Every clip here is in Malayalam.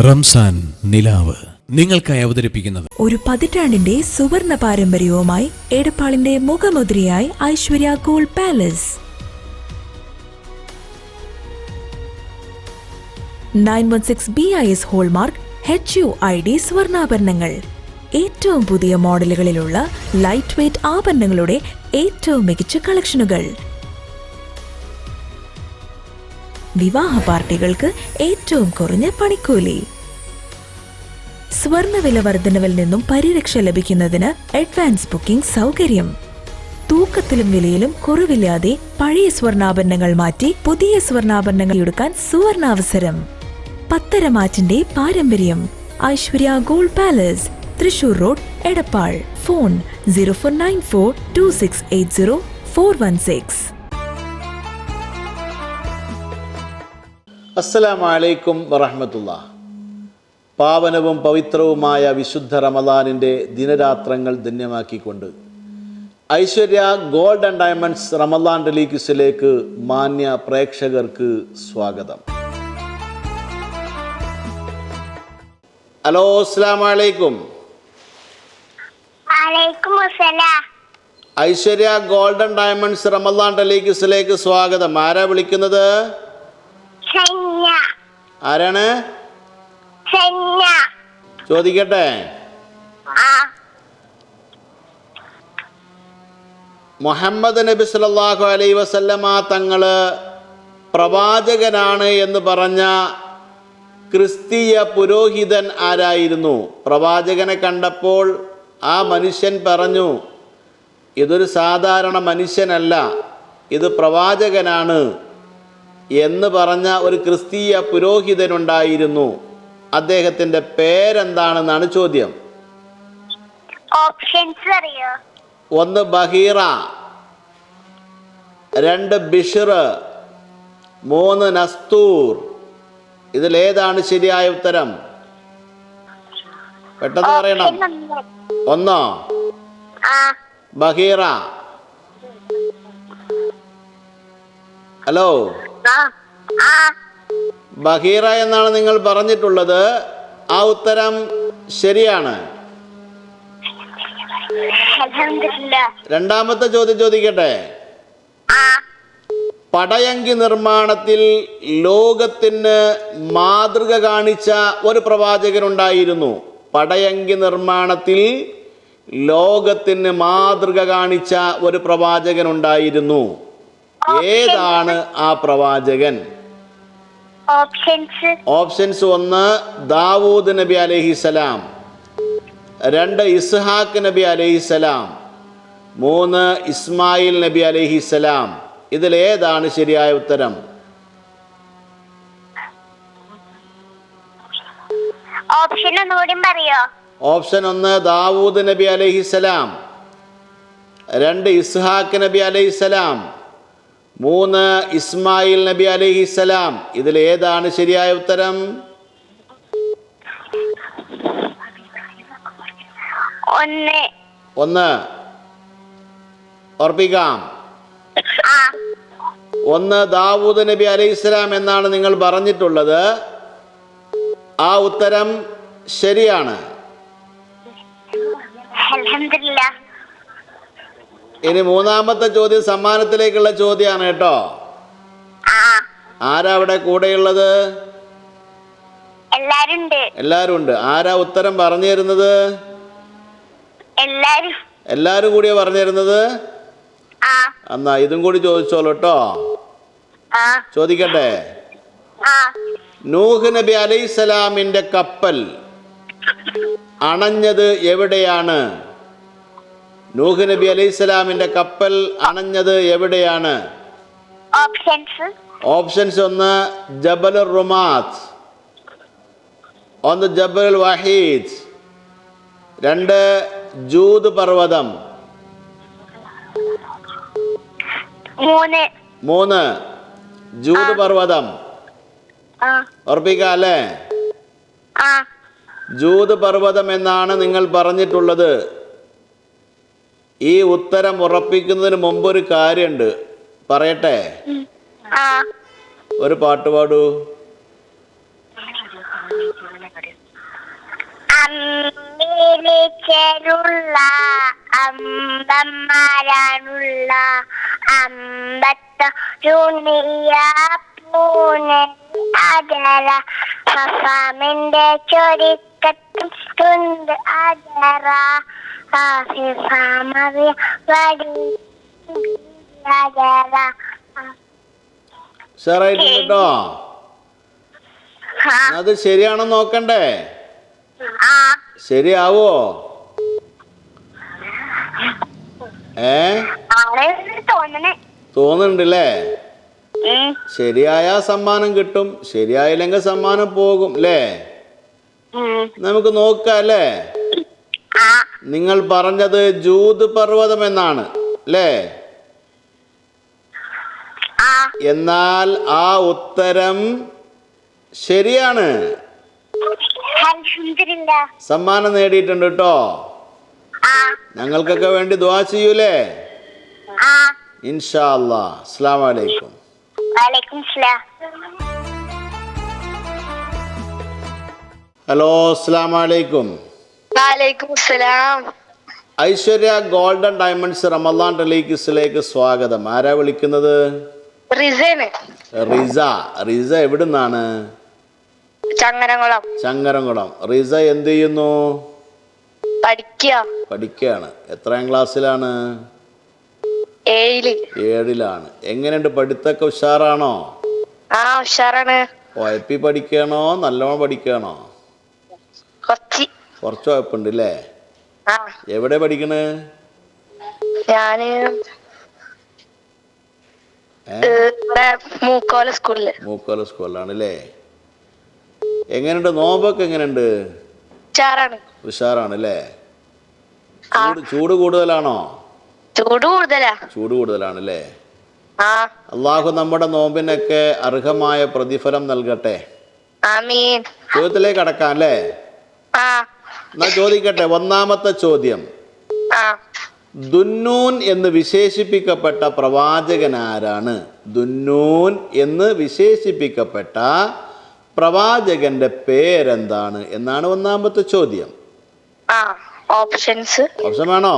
റംസാൻ നിലാവ് നിങ്ങൾക്കായി അവതരിപ്പിക്കുന്നത് ഒരു പതിറ്റാണ്ടിന്റെ സുവർണ പാരമ്പര്യവുമായി എടപ്പാളിന്റെ മുഖമുദ്രയായി Aishwarya gold palace. 916 BIS hallmark HUID സ്വർണ്ണാഭരണങ്ങൾ. ഏറ്റവും പുതിയ മോഡലുകളിലുള്ള ലൈറ്റ് വെയ്റ്റ് ആഭരണങ്ങളുടെ ഏറ്റവും മികച്ച കളക്ഷനുകൾ. വിവാഹ പാർട്ടികൾക്ക് ഏറ്റവും കുറഞ്ഞ പണിക്കൂലി. സ്വർണ്ണവില വർധനവിൽ നിന്നും പരിരക്ഷ ലഭിക്കുന്നതിന് അഡ്വാൻസ് ബുക്കിംഗ് സൗകര്യം. തൂക്കത്തിലും വിലയിലും കുറവില്ലാതെ പഴയ സ്വർണ്ണാഭരണങ്ങൾ മാറ്റി പുതിയ സ്വർണ്ണാഭരണങ്ങൾ എടുക്കാൻ സുവർണാവസരം. പത്തരമാറ്റിന്റെ പാരമ്പര്യം. ഐശ്വര്യ ഗോൾഡ് പാലസ്, തൃശൂർ റോഡ്, എടപ്പാൾ. ഫോൺ 04942680 അസ്സലാമു അലൈക്കും വറഹ്മത്തുള്ളാഹ്. പാവനവും പവിത്രവുമായ വിശുദ്ധ റമദാനിൻ്റെ ദിനരാത്രങ്ങൾ ധന്യമാക്കിക്കൊണ്ട് Aishwarya gold and diamonds Ramadan റിലീക്സിലേക്ക് മാന്യ പ്രേക്ഷകർക്ക് സ്വാഗതം. ഹലോ, അസ്സലാമു അലൈക്കും. Aishwarya gold and diamonds Ramadan റിലീക്സിലേക്ക് സ്വാഗതം. ആരാ വിളിക്കുന്നത്? ആരാണ്? ചോദിക്കട്ടെ. മുഹമ്മദ് നബി സല്ലല്ലാഹു അലൈഹി വസല്ലമ തങ്ങള് പ്രവാചകനാണ് എന്ന് പറഞ്ഞ ക്രിസ്തീയ പുരോഹിതൻ ആരായിരുന്നു? പ്രവാചകനെ കണ്ടപ്പോൾ ആ മനുഷ്യൻ പറഞ്ഞു, ഇതൊരു സാധാരണ മനുഷ്യനല്ല, ഇത് പ്രവാചകനാണ് എന്ന് പറഞ്ഞ ഒരു ക്രിസ്തീയ പുരോഹിതനുണ്ടായിരുന്നു. അദ്ദേഹത്തിന്റെ പേരെന്താണെന്നാണ് ചോദ്യം. ഓപ്ഷൻസ് അറിയോ? 1 ബഹീറ, 2 ബിഷ്ർ, 3 നസ്തൂർ. ഇതിലേതാണ് ശരിയായ ഉത്തരം? പെട്ടെന്ന് പറയണം. 1 ബഹീറ. ഹലോ, ബഹീറ എന്നാണ് നിങ്ങൾ പറഞ്ഞിട്ടുള്ളത്. ആ ഉത്തരം ശരിയാണ്. രണ്ടാമത്തെ ചോദ്യം ചോദിക്കട്ടെ. പടയങ്കി നിർമ്മാണത്തിൽ ലോകത്തിന് മാതൃക കാണിച്ച ഒരു പ്രവാചകനുണ്ടായിരുന്നു. പടയങ്കി നിർമ്മാണത്തിൽ ലോകത്തിന് മാതൃക കാണിച്ച ഒരു പ്രവാചകനുണ്ടായിരുന്നു. ഏതാണ് ആ പ്രവാചകൻ? ഓപ്ഷൻസ് 1 ദാവൂദ് നബി അലൈഹിസലാം, 2 ഇസ്ഹാഖ് നബി അലൈഹിസലാം, 3 ഇസ്മായിൽ നബി അലൈഹിസലാം. ഇതിലേതാണ് ശരിയായ ഉത്തരം? ഓപ്ഷൻ 1 ദാവൂദ് നബി അലൈഹിസലാം, 2 ഇസ്ഹാഖ് നബി അലൈഹിസലാം, 3 ഇസ്മായിൽ നബി അലൈഹിസലാം. ഇതിലേതാണ് ശരിയായ ഉത്തരം? 1 ഓർപ്പിക്കാം. 1 ദാവൂദ് നബി അലൈഹിസ്സലാം എന്നാണ് നിങ്ങൾ പറഞ്ഞിട്ടുള്ളത്. ആ ഉത്തരം ശരിയാണ്. ഇനി മൂന്നാമത്തെ ചോദ്യം സമ്മാനത്തിലേക്കുള്ള ചോദ്യമാണ് കേട്ടോ. ആരാ അവിടെ കൂടെയുള്ളത്? എല്ലാരും ഉണ്ട്. ആരാ ഉത്തരം പറഞ്ഞു തരുന്നത്? എല്ലാരും കൂടിയാ പറഞ്ഞു തരുന്നത്? എന്നാ ഇതും കൂടി ചോദിച്ചോളൂ കേട്ടോ. ചോദിക്കട്ടെ. നൂഹ് നബി അലൈഹിസ്സലാമിന്റെ കപ്പൽ അണഞ്ഞത് എവിടെയാണ്? നൂഹ് നബി അലൈഹിസ്സലാമിന്റെ കപ്പൽ അണഞ്ഞത് എവിടെയാണ്? ഓപ്ഷൻസ് 1 ജബലുർ റുമാത്ത്, 1 ജബലുൽ വഹീദ്, 2 ജൂദ് പർവ്വതം, 3 ജൂദ് പർവ്വതം. ഉറപ്പിക്കാം അല്ലേ? ജൂദ് പർവ്വതം എന്നാണ് നിങ്ങൾ പറഞ്ഞിട്ടുള്ളത്. ഈ ഉത്തരം ഉറപ്പിക്കുന്നതിന് മുമ്പ് ഒരു കാര്യമുണ്ട്, പറയട്ടെ. ഒരു പാട്ട് പാടൂ. അമ്പിളിച്ചെലുള്ള അമ്പന്മാരാണുള്ള അമ്പത്തൊരുണിയ പൂനെ അജര ഫഫാമിന്റെ ചൊരിക്കത്തും തുണ്ട് അജറ ഫാമറിയ വടി അജറ. ഉഷാറായിട്ടുണ്ട് കേട്ടോ. അത് ശരിയാണോ നോക്കണ്ടേ? ശരിയാവോ? തോന്നുന്നുണ്ടല്ലേ? ശരിയായ സമ്മാനം കിട്ടും, ശരിയായില്ലെങ്കിൽ സമ്മാനം പോകും അല്ലേ? നമുക്ക് നോക്കാം അല്ലേ? നിങ്ങൾ പറഞ്ഞത് ജൂത് പർവ്വതം എന്നാണ് അല്ലേ? എന്നാൽ ആ ഉത്തരം ശരിയാണ്. സമ്മാനം നേടിയിട്ടുണ്ട് കേട്ടോ. ഞങ്ങൾക്കൊക്കെ വേണ്ടി ദുആ ചെയ്യൂലേ? ഇൻഷാ അല്ലാഹ്. അസ്സലാമു അലൈക്കും. ഹലോ, അസ്സലാമു അലൈക്കും. ഐശ്വര്യ ഗോൾഡൻ ഡയമണ്ട്സ് റമദാൻ ടെലിക്സിലേക്ക് സ്വാഗതം. ആരാ വിളിക്കുന്നത്? റിസ. റിസ എവിടുന്നാണ്? ചങ്ങരംകുളം. റിസ എന്ത് ചെയ്യുന്നു? പഠിക്കുകയാണ്. എത്രാം ക്ലാസ്സിലാണ്? 7ലാണ്. എങ്ങനെയുണ്ട് പഠിത്തൊക്കെ? ഉഷാറാണോ? ഉഷാറാണ്. ഒഴപ്പി പഠിക്കണോ നല്ലോണം പഠിക്കണോ? കുറച്ച് കുഴപ്പമുണ്ട് അല്ലേ? എവിടെ പഠിക്കണ്? ഞാന് മൂക്കോല സ്കൂളിലാണ് അല്ലേ? എങ്ങനെയുണ്ട് നോമ്പൊക്കെ? എങ്ങനെയുണ്ട്? ഉഷാറാണ് അല്ലേ? ചൂട് കൂടുതലാണോ? ചൂട് കൂടുതലാണ് അല്ലേ? അള്ളാഹു നമ്മുടെ നോമ്പിനൊക്കെ അർഹമായ പ്രതിഫലം നൽകട്ടെ. ചോദ്യത്തിലേക്ക് കടക്കാം അല്ലേ? എന്നാ ചോദിക്കട്ടെ. ഒന്നാമത്തെ ചോദ്യം, ദുന്നൂൻ എന്ന് വിശേഷിപ്പിക്കപ്പെട്ട പ്രവാചകൻ ആരാണ്? ദുന്നൂൻ എന്ന് വിശേഷിപ്പിക്കപ്പെട്ട പ്രവാചകന്റെ പേരെന്താണ് എന്നാണ് ഒന്നാമത്തെ ചോദ്യം. ഓപ്ഷൻ വേണോ?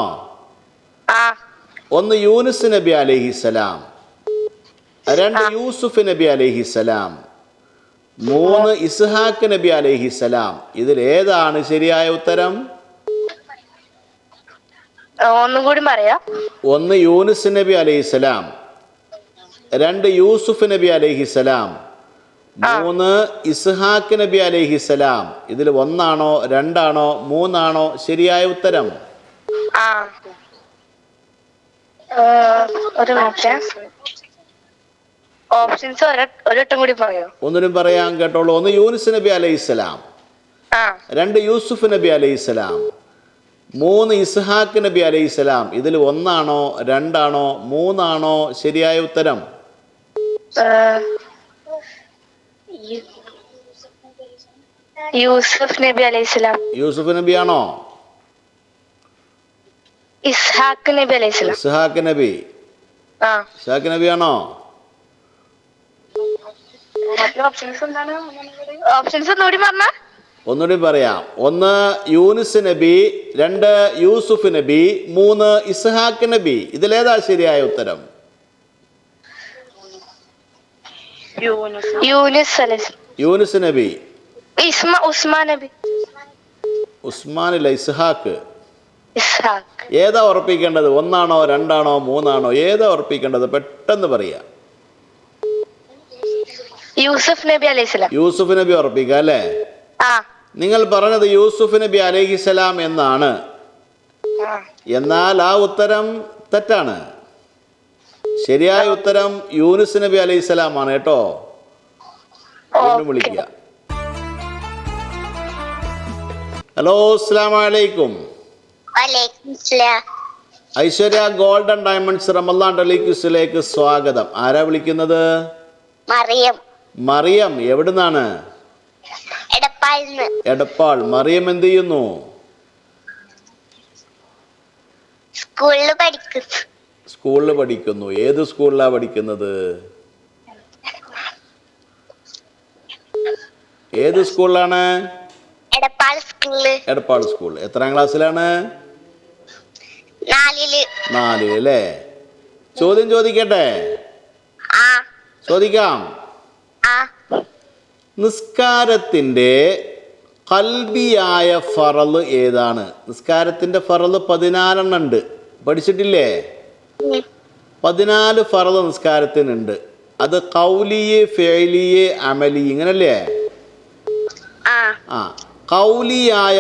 1 യൂനുസ് നബി അലൈഹിസ്സലാം, 2 യൂസുഫ് നബി അലൈഹിസ്സലാം, 3 ഇസ്ഹാഖ് നബി അലൈഹിസ്സലാം. ഇതിൽ ഏതാണ് ശരിയായ ഉത്തരം? ഒന്നും കൂടി പറയാ. 1 യൂനുസ് നബി അലൈഹിസ്സലാം, 2 യൂസുഫ് നബി അലൈഹിസ്സലാം, 3 ഇസ്ഹാഖ് നബി അലൈഹിസ്സലാം. ഇതിൽ 1 ആണോ 2 ആണോ 3 ആണോ ശരിയായ ഉത്തരം? ഒരു മിനിറ്റ്, ഓപ്ഷൻസ് ഒരൊട്ടം കൂടി പറയോ? ഒന്നിനും പറയാൻ കേട്ടോളൂ. 1 യൂനുസ് നബി അലൈഹിസ്സലാം, 2 യൂസുഫ് നബി അലൈഹിസ്സലാം, 3 ഇസ്ഹാഖ് നബി അലൈഹിസ്സലാം. ഇതിൽ 1 ആണോ 2 ആണോ 3 ആണോ ശരിയായ ഉത്തരം? യൂസുഫ് നബി അലൈഹിസ്സലാം. യൂസുഫ് നബി ആണോ? ഇസ്ഹാഖ് നബി അലൈഹിസ്സലാം. ഇസ്ഹാഖ് നബി. ഇസ്ഹാഖ് നബി ആണോ? ഓപ്ഷൻസ് ഒന്നുകൂടി പറഞ്ഞ. ഒന്നുകൂടി പറയാം. 1 യൂനുസ് നബി, 2 യൂസുഫ് നബി, 3 ഇസ്ഹാഖ് നബി. ഇതിലേതാ ശരിയായ ഉത്തരം? യൂനുസ് നബി. ഉസ്മാൻ നബി. ഉസ്മാനില്ല, ഇസ്ഹാഖ്. ഏതാ ഉറപ്പിക്കേണ്ടത്? 1 ആണോ 2 ആണോ 3 ആണോ ഏതാ ഉറപ്പിക്കേണ്ടത്? പെട്ടെന്ന് പറയാ. യൂസുഫ് നബി അലൈഹിസ്സലാം. യൂസുഫ് നബി ഉറപ്പിക്കുക അല്ലേ? നിങ്ങൾ പറഞ്ഞത് യൂസുഫ് നബി അലൈഹിസ്സലാം എന്നാണ്. എന്നാൽ ആ ഉത്തരം തെറ്റാണ്. ശരിയായ ഉത്തരം യൂനുസ് നബി അലൈഹിസ്സലാം ആണ് കേട്ടോ. വിളിക്കുക. ഹലോ, അസ്സലാമു അലൈക്കും. ഐശ്വര്യ ഗോൾഡൻ ഡയമണ്ട്സ് റമദാൻ ടെലിക്സിലേക്ക് സ്വാഗതം. ആരാ വിളിക്കുന്നത്? മറിയം. എവിടുന്നാണ്? എടപ്പാൾ. മറിയം എന്ത് ചെയ്യുന്നു? സ്കൂളിൽ പഠിക്കുന്നു. ഏത് സ്കൂളിലാ പഠിക്കുന്നത്? ഏത് സ്കൂളിലാണ്? Edappal school Edappal school. എത്രാം ക്ലാസ്സിലാണ്? 4-ല്. 4 അല്ലേ? ചോദ്യം ചോദിക്കട്ടെ? ആ ചോദിക്കാം. ആ നിസ്കാരത്തിൻ്റെ ഖൽബിയായ ഫറള് ഏതാണ്? നിസ്കാരത്തിൻ്റെ ഫറള് 14 ഉണ്ട്, പഠിച്ചിട്ടില്ലേ? 14 ഫറള് നിസ്കാരത്തിനുണ്ട്. അത് ഖൗലിയെ, ഫിഅലിയെ, അമലി, ഇങ്ങനല്ലേ? ആ ഖൗലിയായ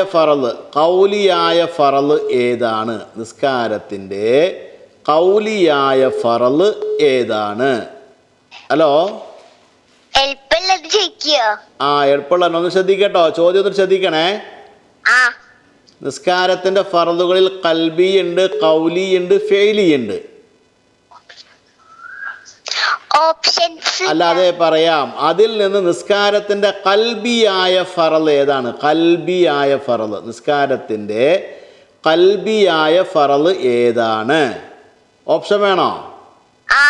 ഫറള് ഏതാണ്? നിസ്കാരത്തിൻ്റെ ഖൗലിയായ ഫറള് ഏതാണ്? ഹലോ, എളുപ്പമുള്ളത് ചോദിക്കോ? എളുപ്പമുള്ള ഒന്ന് ശ്രദ്ധിക്കട്ടോ, ചോദ്യം ഒന്ന് ശ്രദ്ധിക്കണേ. ആ നിസ്കാരത്തിന്റെ ഫറളുകളിൽ ഖൽബി ഉണ്ട്, ഖൗലി ഉണ്ട്, ഫിഅലി ഉണ്ട്. ഓപ്ഷൻസ് അല്ലാതെ പറയാം. അതിൽ നിന്ന് നിസ്കാരത്തിന്റെ ഖൽബിയായ ഫറള് ഏതാണ്? ഖൽബിയായ ഫറള്, നിസ്കാരത്തിന്റെ ഖൽബിയായ ഫറള് ഏതാണ്? ഓപ്ഷൻ വേണോ? ആ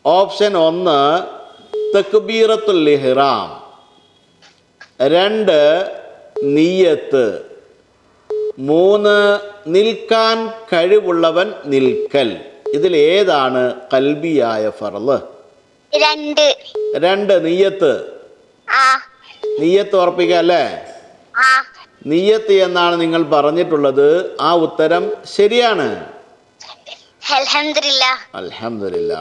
ഓപ്ഷൻ 1 തക്ബീറത്തുൽ ഇഹ്റാം, 2 നിയ്യത്ത്, 3 നിൽക്കാൻ കഴിവുള്ളവൻ നിൽക്കൽ. ഇതിൽ ഏതാണ് ഖൽബിയായ ഫറള്? 2 നിയ്യത്ത്. ആ നിയ്യത്ത് ഉറപ്പിക്കുക അല്ലേ? ആ നിയ്യത്ത് എന്നാണ് നിങ്ങൾ പറഞ്ഞിട്ടുള്ളത്. ആ ഉത്തരം ശരിയാണ്. അൽഹംദുലില്ലാ.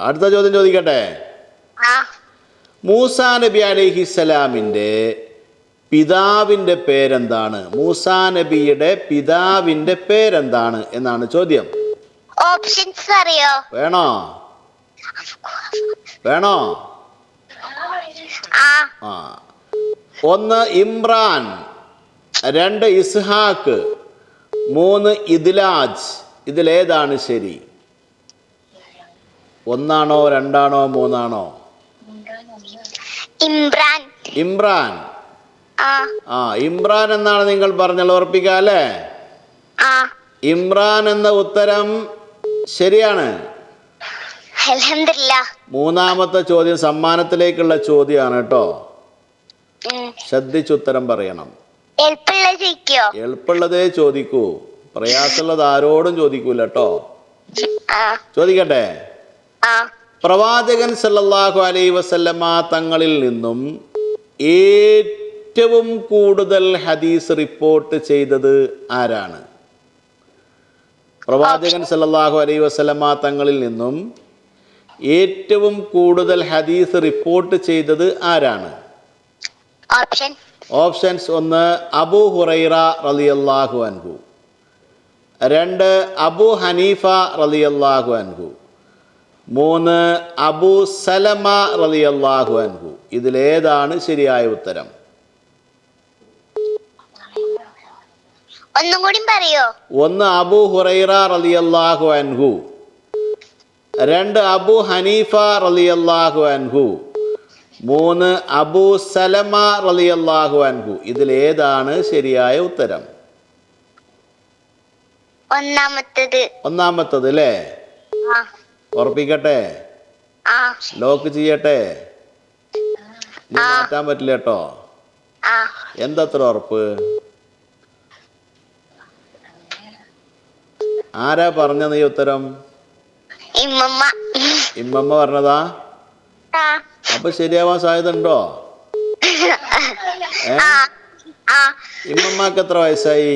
അടുത്ത ചോദ്യം ചോദിക്കട്ടെ? ആ മൂസാ നബി അലൈഹിസ്സലാമിൻ്റെ പിതാവിൻ്റെ പേരെന്താണ്? മൂസാ നബിയുടെ പിതാവിൻ്റെ പേരെന്താണ് എന്നാണ് ചോദ്യം. ഓപ്ഷൻസ് അറിയോ? വേണോ? ആ 1 ഇമ്രാൻ, 2 ഇസ്ഹാക്ക്, 3 ഇദ്ലാജ്. ഇതിലേതാണ് ശരി? 1 ആണോ, 2 ആണോ, 3 ആണോ? ഇമ്രാൻ. ഇമ്രാൻ എന്നാണ് നിങ്ങൾ പറഞ്ഞത്, ഉറപ്പിക്കുക അല്ലേ? ഇമ്രാൻ എന്ന ഉത്തരം ശരിയാണ്. അൽഹംദുലില്ലാ. മൂന്നാമത്തെ ചോദ്യം സമ്മാനത്തിലേക്കുള്ള ചോദ്യമാണ് കേട്ടോ. ശ്രദ്ധിച്ചുത്തരം പറയണം. എളുപ്പമുള്ളതേ ചോദിക്കൂ, പ്രയാസമുള്ളത് ആരോടും ചോദിക്കൂല കേട്ടോ. ചോദിക്കട്ടെ? പ്രവാചകൻ സല്ലല്ലാഹു അലൈഹി വസല്ലമ തങ്ങളിൽ നിന്നും ഏറ്റവും കൂടുതൽ ഹദീസ് റിപ്പോർട്ട് ചെയ്തത് ആരാണ്? പ്രവാചകൻ സല്ലല്ലാഹു അലൈഹി വസല്ലമ തങ്ങളിൽ നിന്നും ഏറ്റവും കൂടുതൽ ഹദീസ് റിപ്പോർട്ട് ചെയ്തത് ആരാണ്? ഓപ്ഷൻസ്: 1 അബൂ ഹുറൈറ റളിയല്ലാഹു അൻഹു, 2 അബൂ ഹനീഫ റളിയല്ലാഹു അൻഹു, 3 അബൂ സലമ റളിയല്ലാഹു അൻഹു. ഇതിലേതാണ് ശരിയായ ഉത്തരം? ഒന്നും കൂടി പറയോ? 1 അബൂ ഹുറൈറ റളിയല്ലാഹു അൻഹു, 2 അബൂ ഹനീഫ റളിയല്ലാഹു അൻഹു, 3 അബൂ സലമ റളിയല്ലാഹു അൻഹു. ഇതിലേതാണ് ശരിയായ ഉത്തരം? ഒന്നാമത്തത് അല്ലേ? ഉറപ്പിക്കട്ടെ? ലോക്ക് ചെയ്യട്ടെ? മാറ്റാൻ പറ്റില്ല കേട്ടോ. എന്തത്ര ഉറപ്പ്? ആരാ പറഞ്ഞത് ഈ ഉത്തരം? ഇമ്മമ്മ പറഞ്ഞതാ? അപ്പൊ ശരിയാവാൻ സാധ്യത ഉണ്ടോ? ഇമ്മമ്മക്ക് എത്ര വയസ്സായി?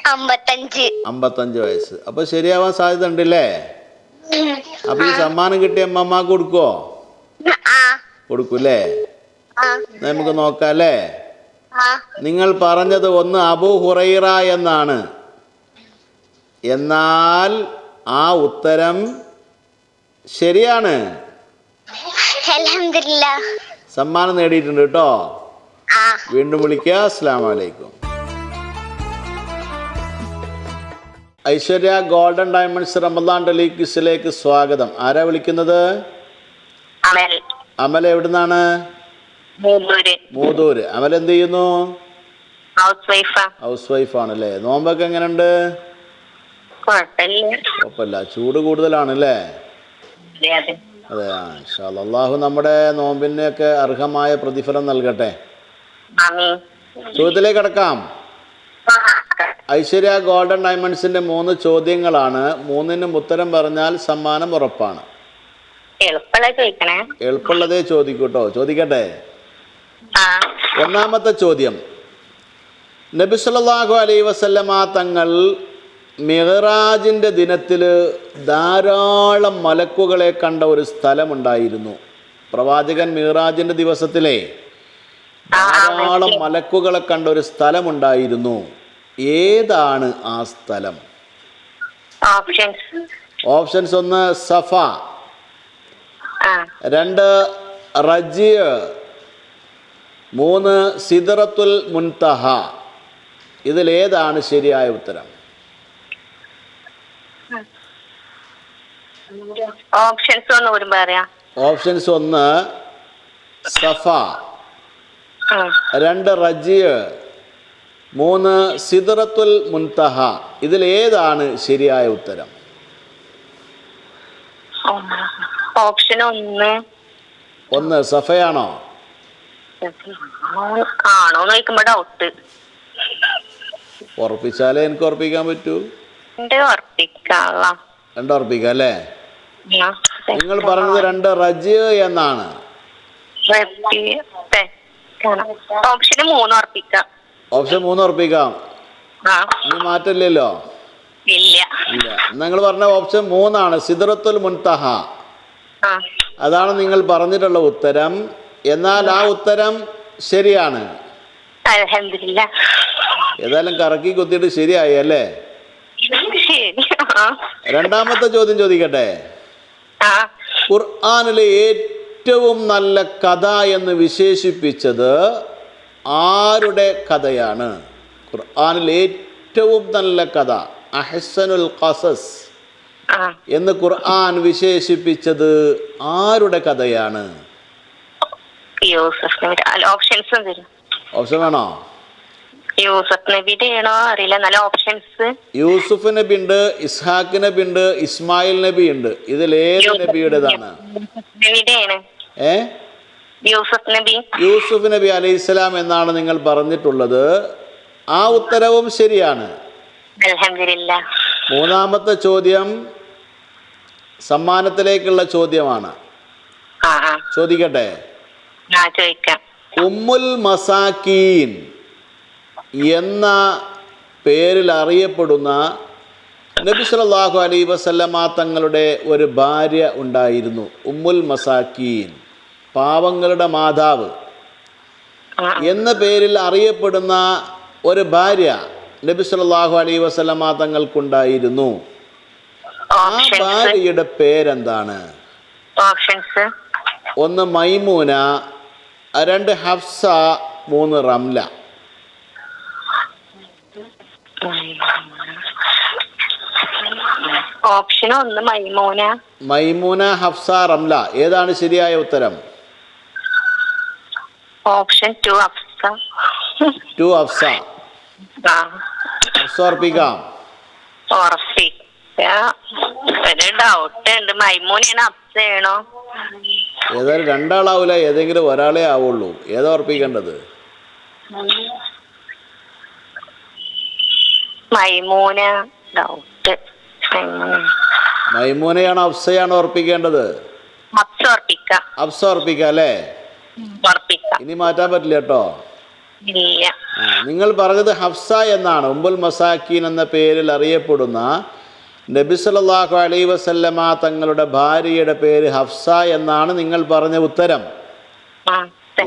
55 വയസ്സ്. അപ്പൊ ശരിയാവാൻ സാധ്യത ഉണ്ടല്ലേ? അപ്പൊ ഈ സമ്മാനം കിട്ടിയ അമ്മമ്മക്ക് കൊടുക്കുവോ? കൊടുക്കൂല്ലേ? നമുക്ക് നോക്കാം അല്ലേ? നിങ്ങൾ പറഞ്ഞത് 1 അബൂ ഹുറൈറ എന്നാണ്. എന്നാൽ ആ ഉത്തരം ശരിയാണ്. സമ്മാനം നേടിയിട്ടുണ്ട് കേട്ടോ. വീണ്ടും വിളിക്കുക. അസ്സലാമു അലൈക്കും. ഐശ്വര്യ ഗോൾഡൻ ഡയമണ്ട്സ് റമദാൻ ടെലിക്വിസിലേക്ക് സ്വാഗതം. ആരാ വിളിക്കുന്നത്? അമൽ. എവിടുന്നാണ്? മൂതൂര്. അമൽ എന്ത് ചെയ്യുന്നു? ഹൗസ് വൈഫ് ആണല്ലേ. നോമ്പൊക്കെ എങ്ങനെയുണ്ട്? കുഴപ്പമില്ല. ചൂട് കൂടുതലാണല്ലേ? അതെ. ഇൻഷാ അല്ലാഹ് അല്ലാഹു നമ്മുടെ നോമ്പിനൊക്കെ അർഹമായ പ്രതിഫലം നൽകട്ടെ. ആമീൻ. ചോദ്യത്തിലേക്ക് കടക്കാം. ഐശ്വര്യ ഗോൾഡൻ ഡയമണ്ട്സിന്റെ 3 ചോദ്യങ്ങളാണ്. 3നും ഉത്തരം പറഞ്ഞാൽ സമ്മാനം ഉറപ്പാണ്. എളുപ്പമുള്ള ചോദിക്കണേ. എളുപ്പമുള്ളതേ ചോദിക്കൂട്ടോ. ചോദിക്കട്ടെ. ആ ഒന്നാമത്തെ ചോദ്യം, നബി സല്ലല്ലാഹു അലൈഹി വസല്ലമ തങ്ങൾ മിഅ്റാജിന്റെ ദിനത്തിൽ ധാരാളം മലക്കുകളെ കണ്ട ഒരു സ്ഥലമുണ്ടായിരുന്നു. പ്രവാചകൻ മിഅ്റാജിന്റെ ദിവസത്തിലെ ധാരാളം മലക്കുകളെ കണ്ട ഒരു സ്ഥലമുണ്ടായിരുന്നു. ഏതാണ് ആ സ്ഥലം? ഓപ്ഷൻസ് 1 സഫ, 2 റജിയ, 3 സിദ്റത്തുൽ മുൻതഹ. ഇതിലേതാണ് ശരിയായ ഉത്തരം? ഓപ്ഷൻസ് ഒന്നുകൂടി പറയാം. ഓപ്ഷൻസ് 1 സഫ, 2 റജിയ, 3 സിദ്റത്തുൽ മുൻതഹ. ഇതിലേതാണ് ശരിയായ ഉത്തരം? ഓപ്ഷൻ 1 സഫയാണോ? ആണോ നോക്കുമ്പോ ഡൗട്ട്. ഉറപ്പിച്ചാലേ എനിക്ക് ഉറപ്പിക്കാൻ പറ്റൂ. ഉറപ്പിക്കാം അല്ലേ? നിങ്ങൾ പറഞ്ഞത് 2 റജിയ എന്നാണ്. ഓപ്ഷൻ 3 ഉറപ്പിക്കാം. ഓപ്ഷൻ 3 ഉറപ്പിക്കാം. ഇനി മാറ്റില്ലല്ലോ? ഇല്ല. നിങ്ങൾ പറഞ്ഞ ഓപ്ഷൻ 3 ആണ്, സിദ്റത്തുൽ മുൻതഹ. അതാണ് നിങ്ങൾ പറഞ്ഞിട്ടുള്ള ഉത്തരം. എന്നാൽ ആ ഉത്തരം ശരിയാണ്. അൽഹംദുലില്ലാഹ്. ഏതായാലും കറക്കി കുത്തിയിട്ട് ശരിയായി അല്ലേ? രണ്ടാമത്തെ ചോദ്യം ചോദിക്കട്ടെ. ഖുർആനിലെ ഏറ്റവും നല്ല കഥ എന്ന് വിശേഷിപ്പിച്ചത് ആരുടെ കഥയാണ്? ഖുർആനിലെ ഏറ്റവും നല്ല കഥ, അഹ്സനുൽ ഖസസ് എന്ന് ഖുർആൻ വിശേഷിപ്പിച്ചത് ആരുടെ കഥയാണ്? ഓപ്ഷൻ വേണോ? യൂസഫ് നബിയുടെ ആണോ അറിയില്ല. നല്ല ഓപ്ഷൻസ്. യൂസുഫ് നബി ഉണ്ട്, ഇസ്ഹാഖ് നബി ഉണ്ട്, ഇസ്മായിൽ നബി ഉണ്ട്. ഇതിലേത് നബിയുടേതാണ്? യൂസുഫ് നബി അലൈഹിസ്സലാം എന്നാണ് നിങ്ങൾ പറഞ്ഞിട്ടുള്ളത്. ആ ഉത്തരവും ശരിയാണ്. അൽഹംദുലില്ലാഹ്. മൂന്നാമത്തെ ചോദ്യം സമ്മാനത്തിലേക്കുള്ള ചോദ്യമാണ്. ചോദിക്കട്ടെ. ഉമ്മുൽ മസാക്കീൻ എന്ന പേരിൽ അറിയപ്പെടുന്ന നബി സല്ലല്ലാഹു അലൈഹി വസല്ലമ തങ്ങളുടെ ഒരു ഭാര്യ ഉണ്ടായിരുന്നു. ഉമ്മുൽ മസാക്കീൻ, പാവങ്ങളുടെ മാതാവ് എന്ന പേരിൽ അറിയപ്പെടുന്ന ഒരു ഭാര്യ നബി സല്ലല്ലാഹു അലൈഹി വസല്ലമ തങ്ങൾക്കുണ്ടായിരുന്നു. ആ ഭാര്യയുടെ പേരെന്താണ്? 1 മൈമൂന, 2 ഹഫ്സ, 3 റംല. ഓപ്ഷൻ 1 മൈമൂന. മൈമൂന, ഹഫ്സ, റംല. ഏതാണ് ശരിയായ ഉത്തരം? ഓപ്ഷൻ 2 ഹഫ്സ. 2 ഹഫ്സ. ഹഫ്സ ഉറപ്പിക്കാം. ഡൗട്ട് ഉണ്ട്. മൈമൂനാണോ ഹഫ്സയാണോ? ഏതായാലും രണ്ടാളാവൂല, ഏതെങ്കിലും ഒരാളെ ആവുള്ളൂ. ഏതാ ഉറപ്പിക്കേണ്ടത്? മൈമൂന. ഡൗട്ട്. മൈമൂനയാണോ ഹഫ്സയാണോ ഉറപ്പിക്കേണ്ടത്? ഹഫ്സ ഉറപ്പിക്കാം അല്ലേ? ഇനി മാറ്റാൻ പറ്റില്ല കേട്ടോ. നിങ്ങൾ പറഞ്ഞത് ഹഫ്സ എന്നാണ്. ഉമ്മുൽ മസാക്കീൻ എന്ന പേരിൽ അറിയപ്പെടുന്ന നബി സല്ലല്ലാഹു അലൈഹി വസല്ലമ തങ്ങളുടെ ഭാര്യയുടെ പേര് ഹഫ്സ എന്നാണ് നിങ്ങൾ പറഞ്ഞ ഉത്തരം.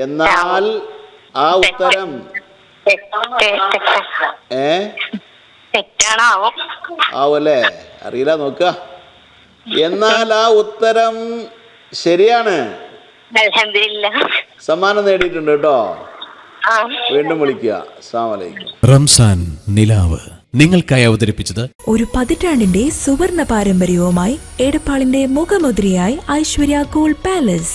എന്നാൽ ആ ഉത്തരം ആവല്ലേ? അറിയില്ല, നോക്കുക. എന്നാൽ ആ ഉത്തരം ശരിയാണ്. സമ്മാനം നേടിയിട്ടുണ്ട് കേട്ടോ. വീണ്ടും വിളിക്കുക. അസ്സലാമു അലൈക്കും. റംസാൻ നിലാവ് നിങ്ങൾക്കായി അവതരിപ്പിച്ചത് ഒരു പതിറ്റാണ്ടിന്റെ സുവർണ പാരമ്പര്യവുമായി എടപ്പാളിന്റെ മുഖമുദ്രയായി Aishwarya gold palace.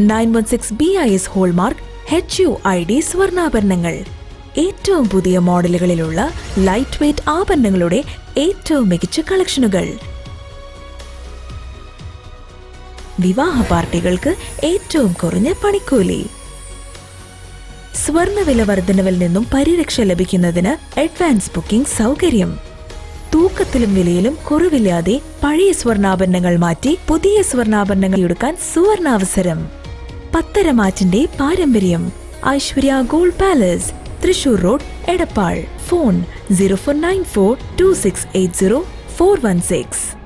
916 BIS hallmark HUID സ്വർണ്ണാഭരണങ്ങൾ. ഏറ്റവും പുതിയ മോഡലുകളിലുള്ള ലൈറ്റ് വെയ്റ്റ് ആഭരണങ്ങളുടെ ഏറ്റവും മികച്ച കളക്ഷനുകൾ. വിവാഹ പാർട്ടികൾക്ക് ഏറ്റവും കുറഞ്ഞ പണിക്കൂലി. സ്വർണ്ണവില വർധനവിൽ നിന്നും പരിരക്ഷ ലഭിക്കുന്നതിന് അഡ്വാൻസ് ബുക്കിംഗ് സൗകര്യം. തൂക്കത്തിലും വിലയിലും കുറവില്ലാതെ പഴയ സ്വർണ്ണാഭരണങ്ങൾ മാറ്റി പുതിയ സ്വർണ്ണാഭരണങ്ങൾ എടുക്കാൻ സുവർണാവസരം. പത്തരമാറ്റിന്റെ പാരമ്പര്യം. ഐശ്വര്യ ഗോൾഡ് പാലസ്, തൃശൂർ റോഡ്, എടപ്പാൾ. ഫോൺ 04942680 416.